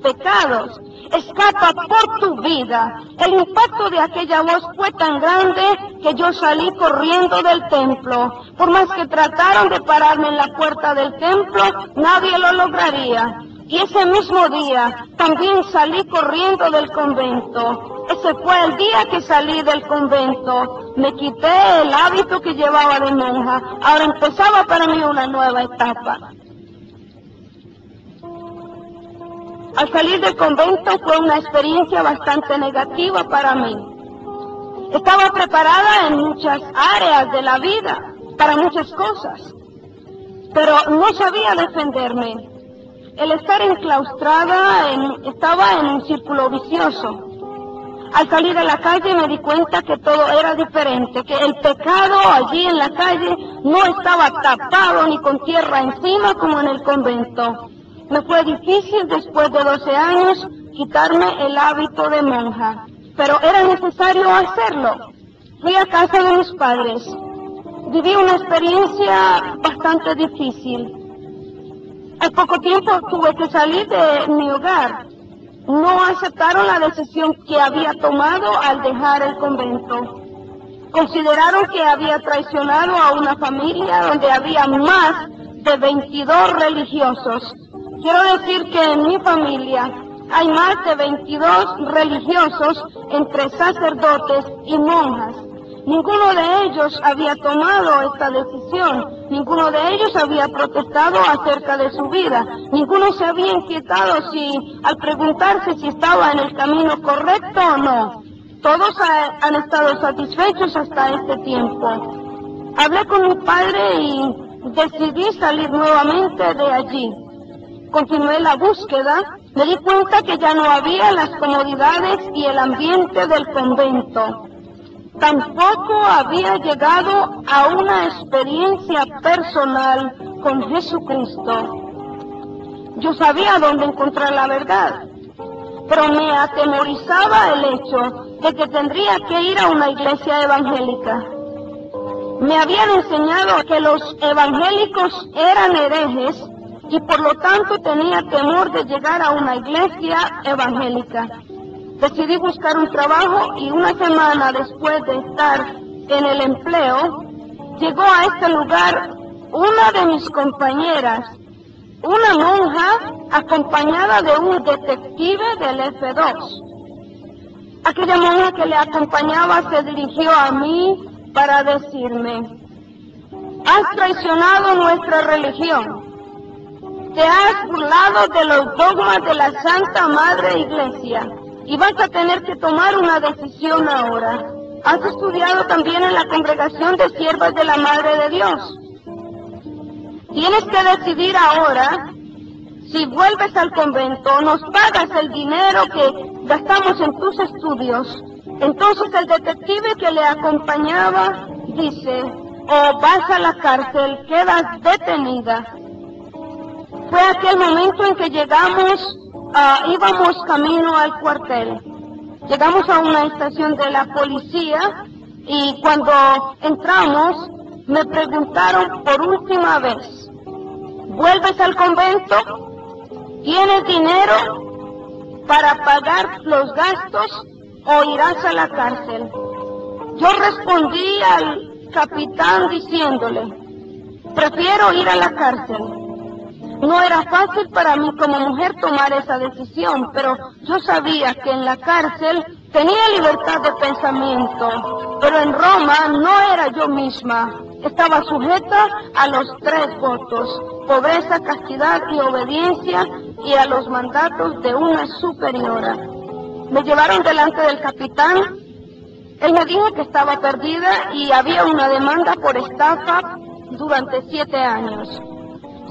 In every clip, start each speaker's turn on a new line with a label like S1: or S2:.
S1: pecados. Escapa por tu vida. El impacto de aquella voz fue tan grande que yo salí corriendo del templo. Por más que trataron de pararme en la puerta del templo, nadie lo lograría. Y ese mismo día también salí corriendo del convento. Ese fue el día que salí del convento. Me quité el hábito que llevaba de monja. Ahora empezaba para mí una nueva etapa. Al salir del convento fue una experiencia bastante negativa para mí. Estaba preparada en muchas áreas de la vida, para muchas cosas, pero no sabía defenderme. El estar enclaustrada estaba en un círculo vicioso. Al salir a la calle me di cuenta que todo era diferente, que el pecado allí en la calle no estaba tapado ni con tierra encima como en el convento. Me fue difícil después de 12 años quitarme el hábito de monja, pero era necesario hacerlo. Fui a casa de mis padres. Viví una experiencia bastante difícil. Al poco tiempo tuve que salir de mi hogar. No aceptaron la decisión que había tomado al dejar el convento. Consideraron que había traicionado a una familia donde había más de 22 religiosos. Quiero decir que en mi familia hay más de 22 religiosos entre sacerdotes y monjas. Ninguno de ellos había tomado esta decisión, ninguno de ellos había protestado acerca de su vida, ninguno se había inquietado al preguntarse si estaba en el camino correcto o no. Todos han estado satisfechos hasta este tiempo. Hablé con mi padre y decidí salir nuevamente de allí. Continué la búsqueda, me di cuenta que ya no había las comodidades y el ambiente del convento. Tampoco había llegado a una experiencia personal con Jesucristo. Yo sabía dónde encontrar la verdad, pero me atemorizaba el hecho de que tendría que ir a una iglesia evangélica. Me habían enseñado que los evangélicos eran herejes y por lo tanto tenía temor de llegar a una iglesia evangélica. Decidí buscar un trabajo y una semana después de estar en el empleo, llegó a este lugar una de mis compañeras, una monja acompañada de un detective del F2. Aquella monja que le acompañaba se dirigió a mí para decirme: has traicionado nuestra religión, te has burlado de los dogmas de la Santa Madre Iglesia y vas a tener que tomar una decisión ahora. Has estudiado también en la congregación de siervas de la Madre de Dios. Tienes que decidir ahora si vuelves al convento, nos pagas el dinero que gastamos en tus estudios. Entonces el detective que le acompañaba dice: o vas a la cárcel, quedas detenida. Fue aquel momento en que íbamos camino al cuartel. Llegamos a una estación de la policía y cuando entramos me preguntaron por última vez: ¿vuelves al convento? ¿Tienes dinero para pagar los gastos o irás a la cárcel? Yo respondí al capitán diciéndole: prefiero ir a la cárcel. No era fácil para mí como mujer tomar esa decisión, pero yo sabía que en la cárcel tenía libertad de pensamiento, pero en Roma no era yo misma. Estaba sujeta a los 3 votos: pobreza, castidad y obediencia, y a los mandatos de una superiora. Me llevaron delante del capitán. Él me dijo que estaba perdida y había una demanda por estafa durante 7 años.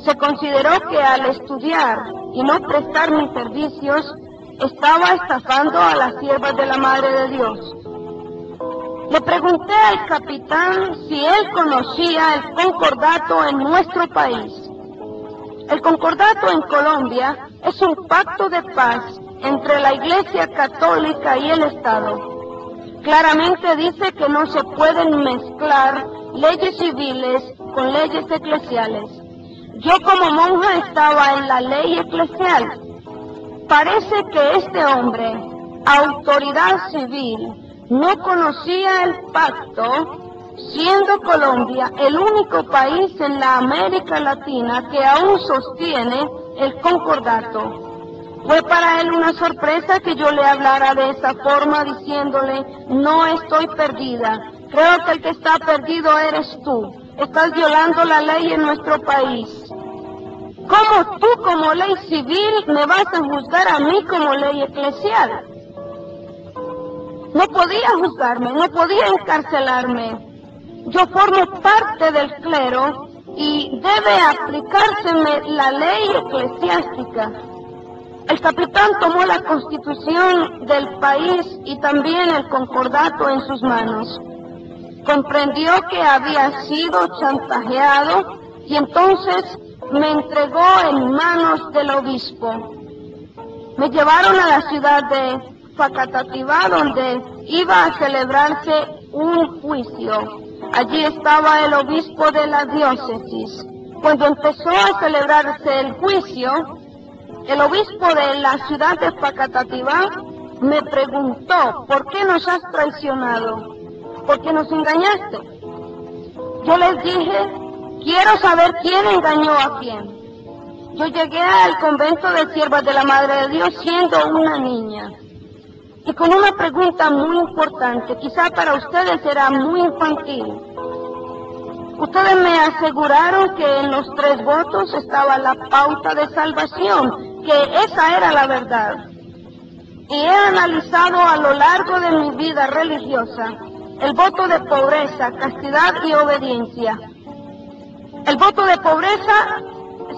S1: Se consideró que al estudiar y no prestar mis servicios, estaba estafando a las siervas de la Madre de Dios. Le pregunté al capitán si él conocía el concordato en nuestro país. El concordato en Colombia es un pacto de paz entre la Iglesia Católica y el Estado. Claramente dice que no se pueden mezclar leyes civiles con leyes eclesiales. Yo como monja estaba en la ley eclesial. Parece que este hombre, autoridad civil, no conocía el pacto, siendo Colombia el único país en la América Latina que aún sostiene el concordato. Fue para él una sorpresa que yo le hablara de esa forma, diciéndole: no estoy perdida, creo que el que está perdido eres tú, estás violando la ley en nuestro país. ¿Cómo tú, como ley civil, me vas a juzgar a mí como ley eclesial? No podía juzgarme, no podía encarcelarme. Yo formo parte del clero y debe aplicárseme la ley eclesiástica. El capitán tomó la constitución del país y también el concordato en sus manos. Comprendió que había sido chantajeado y entonces me entregó en manos del obispo. Me llevaron a la ciudad de Facatativá, donde iba a celebrarse un juicio. Allí estaba el obispo de la diócesis. Cuando empezó a celebrarse el juicio, el obispo de la ciudad de Facatativá me preguntó: ¿por qué nos has traicionado? ¿Por qué nos engañaste? Yo les dije: quiero saber quién engañó a quién. Yo llegué al convento de Siervas de la Madre de Dios siendo una niña y con una pregunta muy importante, quizá para ustedes será muy infantil. Ustedes me aseguraron que en los 3 votos estaba la pauta de salvación, que esa era la verdad. Y he analizado a lo largo de mi vida religiosa el voto de pobreza, castidad y obediencia. El voto de pobreza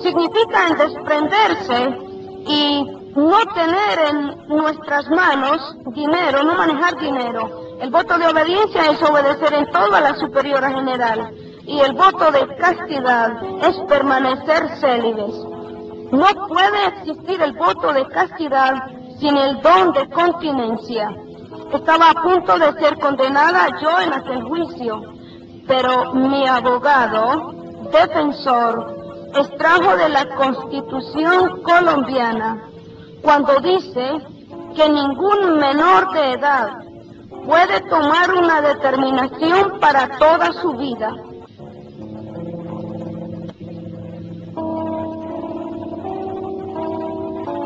S1: significa en desprenderse y no tener en nuestras manos dinero, no manejar dinero. El voto de obediencia es obedecer en todo a la superiora general. Y el voto de castidad es permanecer célibes. No puede existir el voto de castidad sin el don de continencia. Estaba a punto de ser condenada yo en aquel juicio, pero mi abogado, defensor, extrajo de la Constitución colombiana cuando dice que ningún menor de edad puede tomar una determinación para toda su vida.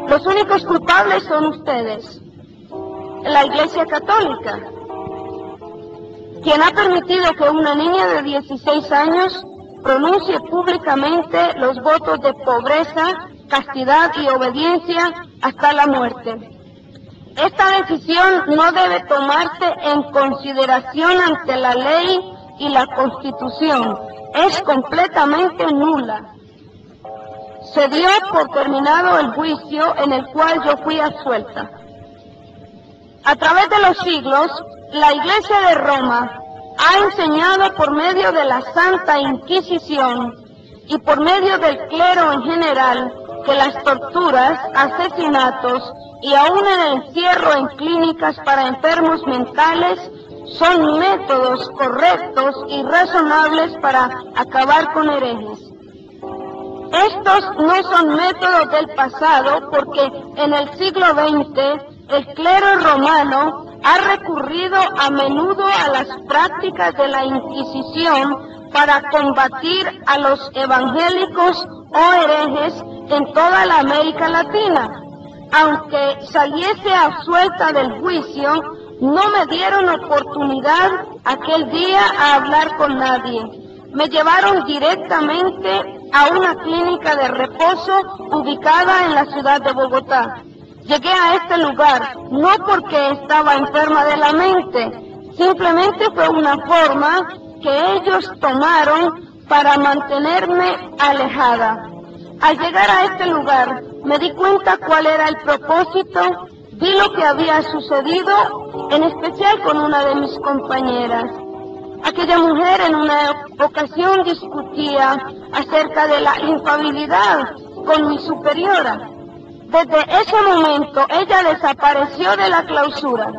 S1: Los únicos culpables son ustedes, la Iglesia Católica, quien ha permitido que una niña de 16 años pronuncie públicamente los votos de pobreza, castidad y obediencia hasta la muerte. Esta decisión no debe tomarse en consideración ante la ley y la Constitución. Es completamente nula. Se dio por terminado el juicio en el cual yo fui absuelta. A través de los siglos, la Iglesia de Roma ha enseñado por medio de la Santa Inquisición y por medio del clero en general que las torturas, asesinatos y aún el encierro en clínicas para enfermos mentales son métodos correctos y razonables para acabar con herejes. Estos no son métodos del pasado porque en el siglo XX el clero romano ha recurrido a menudo a las prácticas de la Inquisición para combatir a los evangélicos o herejes en toda la América Latina. Aunque saliese absuelta del juicio, no me dieron oportunidad aquel día a hablar con nadie. Me llevaron directamente a una clínica de reposo ubicada en la ciudad de Bogotá. Llegué a este lugar no porque estaba enferma de la mente, simplemente fue una forma que ellos tomaron para mantenerme alejada. Al llegar a este lugar me di cuenta cuál era el propósito, vi lo que había sucedido, en especial con una de mis compañeras. Aquella mujer en una ocasión discutía acerca de la infalibilidad con mi superiora. Desde ese momento ella desapareció de la clausura.